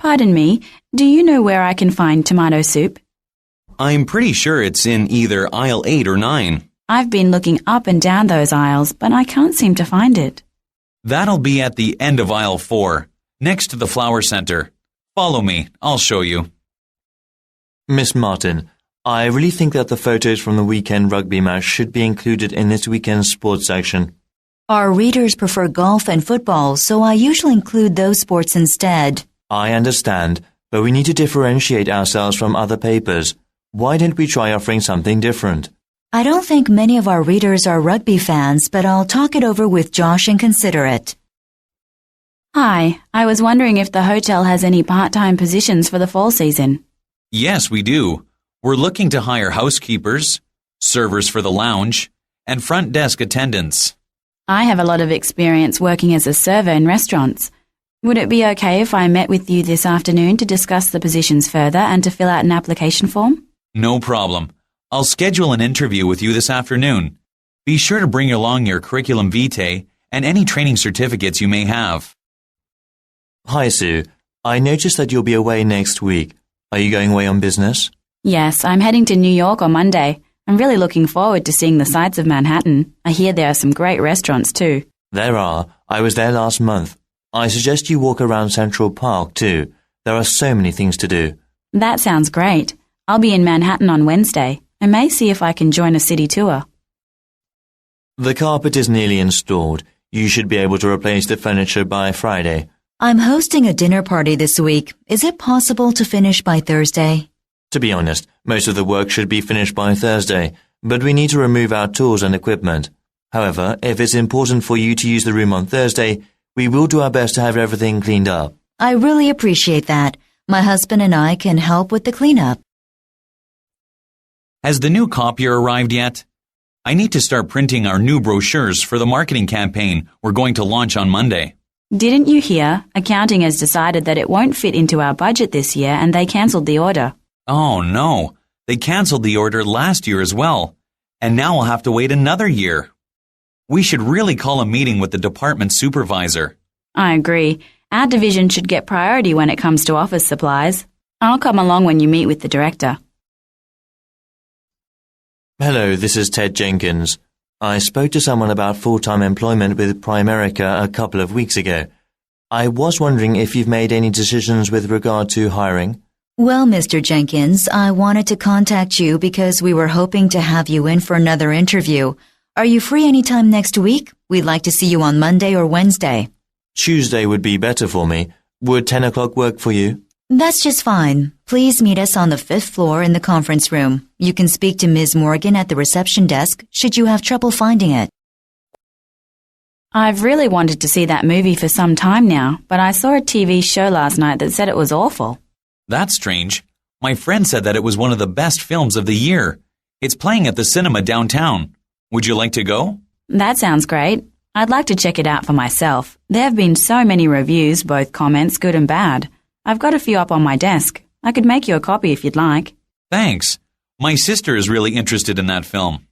Pardon me, do you know where I can find tomato soup? I'm pretty sure it's in either aisle 8 or 9. I've been looking up and down those aisles, but I can't seem to find it. That'll be at the end of aisle 4, next to the flower center. Follow me, I'll show you. Miss Martin, I really think that the photos from the weekend rugby match should be included in this weekend's sports section. Our readers prefer golf and football, so I usually include those sports instead. I understand, but we need to differentiate ourselves from other papers. Why don't we try offering something different? I don't think many of our readers are rugby fans, but I'll talk it over with Josh and consider it. Hi, I was wondering if the hotel has any part-time positions for the fall season. Yes, we do. We're looking to hire housekeepers, servers for the lounge, and front desk attendants. I have a lot of experience working as a server in restaurants. Would it be okay if I met with you this afternoon to discuss the positions further and to fill out an application form? No problem. I'll schedule an interview with you this afternoon. Be sure to bring along your curriculum vitae and any training certificates you may have. Hi, Sue. I noticed that you'll be away next week. Are you going away on business? Yes, I'm heading to New York on Monday. I'm really looking forward to seeing the sights of Manhattan. I hear there are some great restaurants too. There are. I was there last month. I suggest you walk around Central Park too. There are so many things to do. That sounds great. I'll be in Manhattan on Wednesday. I may see if I can join a city tour. The carpet is nearly installed. You should be able to replace the furniture by Friday. I'm hosting a dinner party this week. Is it possible to finish by Thursday? To be honest, most of the work should be finished by Thursday, but we need to remove our tools and equipment. However, if it's important for you to use the room on Thursday, we will do our best to have everything cleaned up. I really appreciate that. My husband and I can help with the cleanup. Has the new copier arrived yet? I need to start printing our new brochures for the marketing campaign we're going to launch on Monday. Didn't you hear? Accounting has decided that it won't fit into our budget this year and they cancelled the order. Oh no, they cancelled the order last year as well, and now we'll have to wait another year. We should really call a meeting with the department supervisor. I agree. Our division should get priority when it comes to office supplies. I'll come along when you meet with the director. Hello, this is Ted Jenkins. I spoke to someone about full-time employment with Primerica a couple of weeks ago. I was wondering if you've made any decisions with regard to hiring. Well, Mr. Jenkins, I wanted to contact you because we were hoping to have you in for another interview. Are you free anytime next week? We'd like to see you on Monday or Wednesday. Tuesday would be better for me. Would 10 o'clock work for you? That's just fine. Please meet us on the 5th floor in the conference room. You can speak to Ms. Morgan at the reception desk should you have trouble finding it. I've really wanted to see that movie for some time now, but I saw a TV show last night that said it was awful. That's strange. My friend said that it was one of the best films of the year. It's playing at the cinema downtown. Would you like to go? That sounds great. I'd like to check it out for myself. There have been so many reviews, both comments, good and bad. I've got a few up on my desk. I could make you a copy if you'd like. Thanks. My sister is really interested in that film.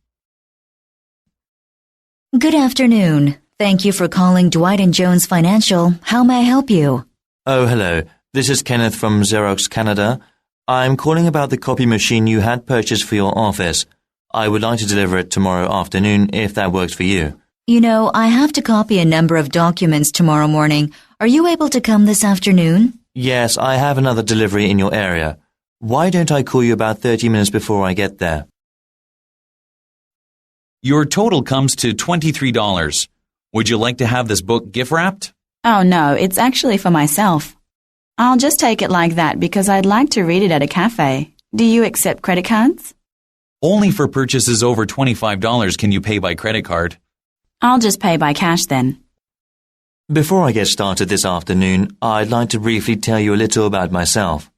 Good afternoon. Thank you for calling Dwight & Jones Financial. How may I help you? Oh, hello. This is Kenneth from Xerox Canada. I'm calling about the copy machine you had purchased for your office. I would like to deliver it tomorrow afternoon if that works for you. You know, I have to copy a number of documents tomorrow morning. Are you able to come this afternoon? Yes, I have another delivery in your area. Why don't I call you about 30 minutes before I get there? Your total comes to $23. Would you like to have this book gift wrapped? Oh no, it's actually for myself. I'll just take it like that because I'd like to read it at a cafe. Do you accept credit cards? Only for purchases over $25 can you pay by credit card. I'll just pay by cash then. Before I get started this afternoon, I'd like to briefly tell you a little about myself.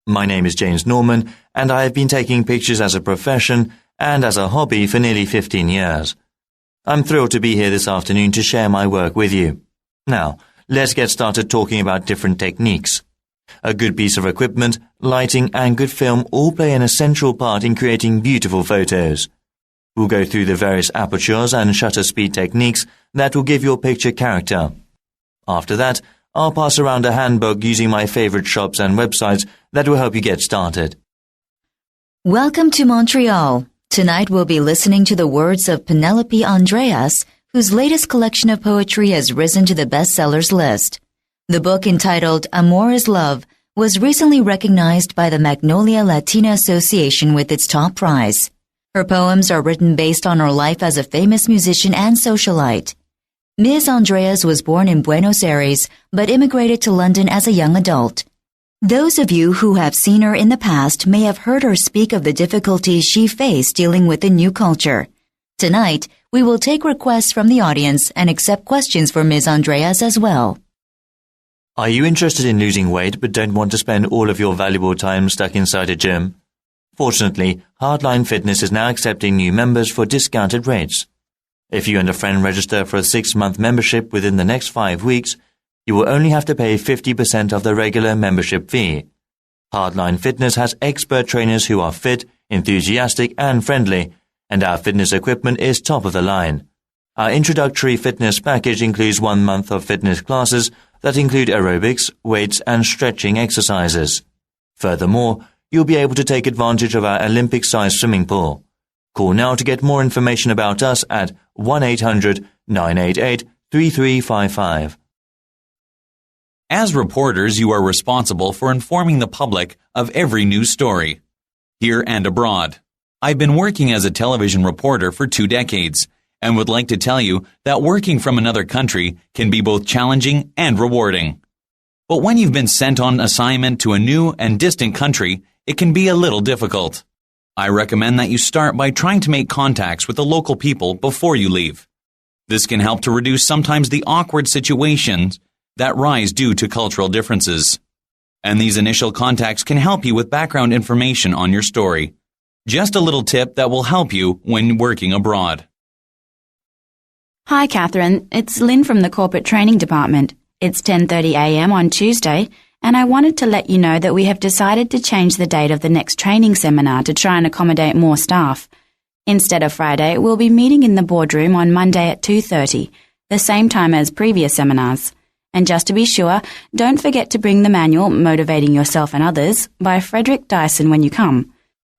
My name is James Norman, and I have been taking pictures as a profession and as a hobby for nearly 15 years. I'm thrilled to be here this afternoon to share my work with you. Now, let's get started talking about different techniques. A good piece of equipment, lighting, and good film all play an essential part in creating beautiful photos. We'll go through the various apertures and shutter speed techniques that will give your picture character. After that, I'll pass around a handbook using my favorite shops and websites that will help you get started. Welcome to Montreal. Tonight we'll be listening to the words of Penelope Andreas, whose latest collection of poetry has risen to the bestsellers list. The book, entitled Amor is Love, was recently recognized by the Magnolia Latina Association with its top prize. Her poems are written based on her life as a famous musician and socialite. Ms. Andreas was born in Buenos Aires, but immigrated to London as a young adult. Those of you who have seen her in the past may have heard her speak of the difficulties she faced dealing with the new culture. Tonight, we will take requests from the audience and accept questions for Ms. Andreas as well. Are you interested in losing weight but don't want to spend all of your valuable time stuck inside a gym? Fortunately, Hardline Fitness is now accepting new members for discounted rates. If you and a friend register for a 6-month membership within the next 5 weeks, you will only have to pay 50% of the regular membership fee. Hardline Fitness has expert trainers who are fit, enthusiastic and friendly, and our fitness equipment is top of the line. Our introductory fitness package includes 1 month of fitness classes that include aerobics, weights and stretching exercises. Furthermore, you'll be able to take advantage of our Olympic-sized swimming pool. Call now to get more information about us at 1-800-988-3355. As reporters, you are responsible for informing the public of every news story, here and abroad. I've been working as a television reporter for 2 decades and would like to tell you that working from another country can be both challenging and rewarding. But when you've been sent on assignment to a new and distant country, it can be a little difficult. I recommend that you start by trying to make contacts with the local people before you leave. This can help to reduce sometimes the awkward situations that rise due to cultural differences. And these initial contacts can help you with background information on your story. Just a little tip that will help you when working abroad. Hi, Catherine. It's Lynn from the Corporate Training Department. It's 10:30 a.m. on Tuesday, and I wanted to let you know that we have decided to change the date of the next training seminar to try and accommodate more staff. Instead of Friday, we'll be meeting in the boardroom on Monday at 2:30, the same time as previous seminars. And just to be sure, don't forget to bring the manual Motivating Yourself and Others by Frederick Dyson when you come.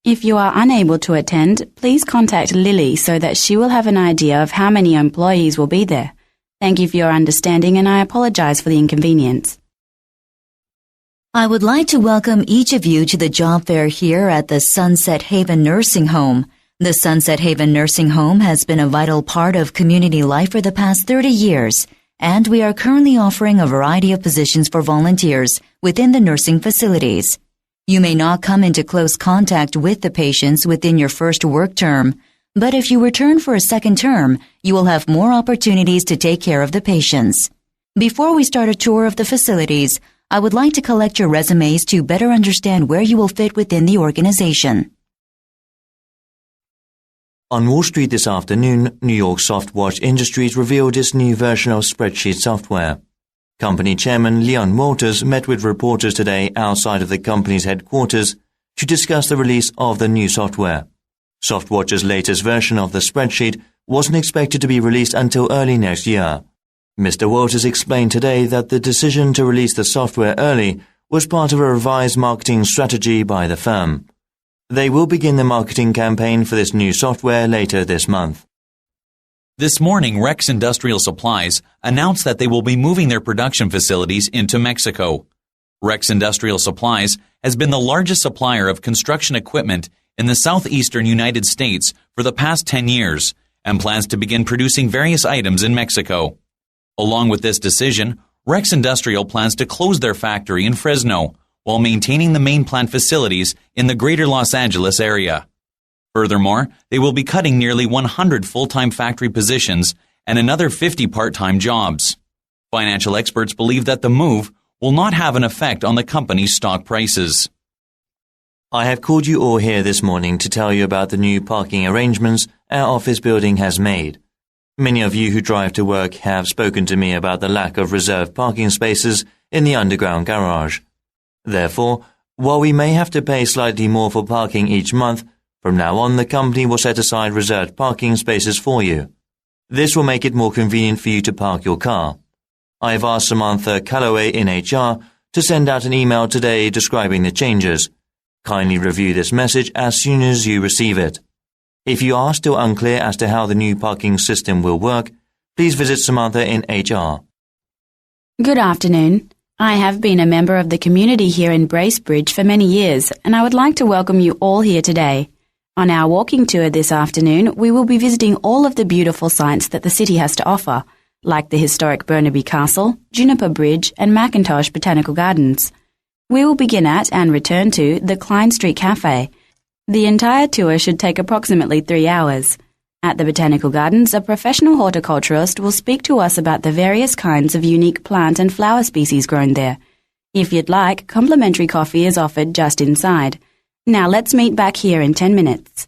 If you are unable to attend, please contact Lily so that she will have an idea of how many employees will be there. Thank you for your understanding, and I apologize for the inconvenience. I would like to welcome each of you to the job fair here at the Sunset Haven Nursing Home. The Sunset Haven Nursing Home has been a vital part of community life for the past 30 years, and we are currently offering a variety of positions for volunteers within the nursing facilities. You may not come into close contact with the patients within your first work term, but if you return for a second term, you will have more opportunities to take care of the patients. Before we start a tour of the facilities, I would like to collect your resumes to better understand where you will fit within the organization. On Wall Street this afternoon, New York Softwatch Industries revealed its new version of spreadsheet software. Company chairman Leon Walters met with reporters today outside of the company's headquarters to discuss the release of the new software. Softwatch's latest version of the spreadsheet wasn't expected to be released until early next year. Mr. Walters explained today that the decision to release the software early was part of a revised marketing strategy by the firm. They will begin the marketing campaign for this new software later this month. This morning, Rex Industrial Supplies announced that they will be moving their production facilities into Mexico. Rex Industrial Supplies has been the largest supplier of construction equipment in the southeastern United States for the past 10 years and plans to begin producing various items in Mexico. Along with this decision, Rex Industrial plans to close their factory in Fresno while maintaining the main plant facilities in the greater Los Angeles area. Furthermore, they will be cutting nearly 100 full-time factory positions and another 50 part-time jobs. Financial experts believe that the move will not have an effect on the company's stock prices. I have called you all here this morning to tell you about the new parking arrangements our office building has made. Many of you who drive to work have spoken to me about the lack of reserved parking spaces in the underground garage. Therefore, while we may have to pay slightly more for parking each month, from now on the company will set aside reserved parking spaces for you. This will make it more convenient for you to park your car. I've asked Samantha Calloway in HR to send out an email today describing the changes. Kindly review this message as soon as you receive it. If you are still unclear as to how the new parking system will work, please visit Samantha in HR. Good afternoon. I have been a member of the community here in Bracebridge for many years, and I would like to welcome you all here today. On our walking tour this afternoon, we will be visiting all of the beautiful sights that the city has to offer, like the historic Burnaby Castle, Juniper Bridge, and Macintosh Botanical Gardens. We will begin at and return to the Klein Street Cafe. The entire tour should take approximately 3 hours. At the Botanical Gardens, a professional horticulturist will speak to us about the various kinds of unique plant and flower species grown there. If you'd like, complimentary coffee is offered just inside. Now let's meet back here in 10 minutes.